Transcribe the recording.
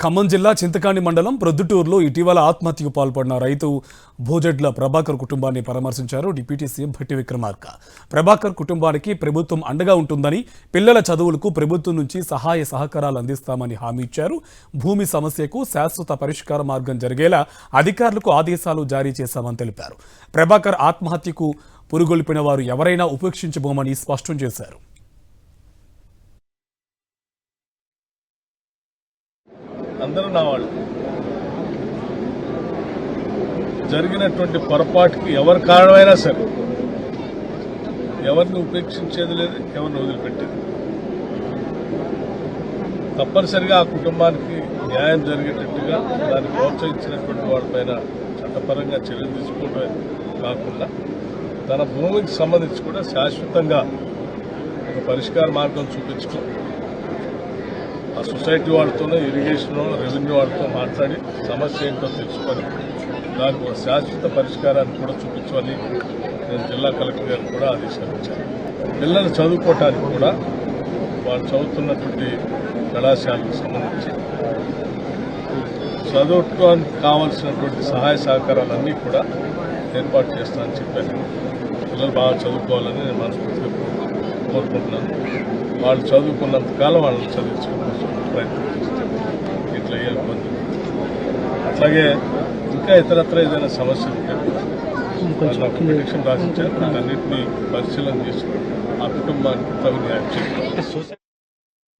ఖమ్మం జిల్లా చింతకాణి మండలం ప్రొద్దుటూరులో ఇటీవల ఆత్మహత్యకు పాల్పడిన రైతు భోజెడ్ల ప్రభాకర్ కుటుంబాన్ని పరామర్శించారు డిప్యూటీ సీఎం భట్టి విక్రమార్క. ప్రభాకర్ కుటుంబానికి ప్రభుత్వం అండగా ఉంటుందని, పిల్లల చదువులకు ప్రభుత్వం నుంచి సహాయ సహకారాలు అందిస్తామని హామీ ఇచ్చారు. భూమి సమస్యకు శాశ్వత పరిష్కార మార్గం జరిగేలా అధికారులకు ఆదేశాలు జారీ చేశామని తెలిపారు. ప్రభాకర్ ఆత్మహత్యకు పురుగొల్పిన వారు ఎవరైనా ఉపేక్షించబోమని స్పష్టం చేశారు. అందరూ నా వాళ్ళు. జరిగినటువంటి పొరపాటుకి ఎవరు కారణమైనా సరే ఎవరిని ఉపేక్షించేది లేదు, ఎవరిని వదిలిపెట్టేది. తప్పనిసరిగా ఆ కుటుంబానికి న్యాయం జరిగేటట్టుగా దాన్ని ప్రోత్సహించినటువంటి వాడిపైన చట్టపరంగా చర్యలు తీసుకోవడమే కాకుండా తన భూమికి సంబంధించి కూడా శాశ్వతంగా ఒక పరిష్కార మార్గం చూపించుకో, ఆ సొసైటీ వాళ్ళతోనో ఇరిగేషన్ రెవెన్యూ వాళ్ళతో మాట్లాడి సమస్య ఏంటో తెలుసుకొని దానికి ఒక శాశ్వత పరిష్కారాన్ని కూడా చూపించమని నేను జిల్లా కలెక్టర్ గారికి కూడా ఆదేశాలు ఇచ్చాను. పిల్లలు చదువుకోవటానికి కూడా వాళ్ళు చదువుతున్నటువంటి కళాశాలకు సంబంధించి చదువుకోవడానికి కావాల్సినటువంటి సహాయ సహకారాలన్నీ కూడా ఏర్పాటు చేస్తానని చెప్పాను. పిల్లలు బాగా చదువుకోవాలని నేను మనస్ఫూర్తిగా కోరుకుంటున్నాను. వాళ్ళు చదువుకున్నంత కాలం వాళ్ళని చదివించుకోవడం ప్రయత్నం చేస్తాను. ఇట్లా ఏ ఇబ్బంది. అట్లాగే ఇంకా ఇతరత్ర ఏదైనా సమస్యలు ఉంటే నాకు పిటిషన్ రాసించారు. వాటన్నింటినీ పరిశీలన చేసుకుని ఆ కుటుంబానికి తగు న్యాయం చేస్తారు.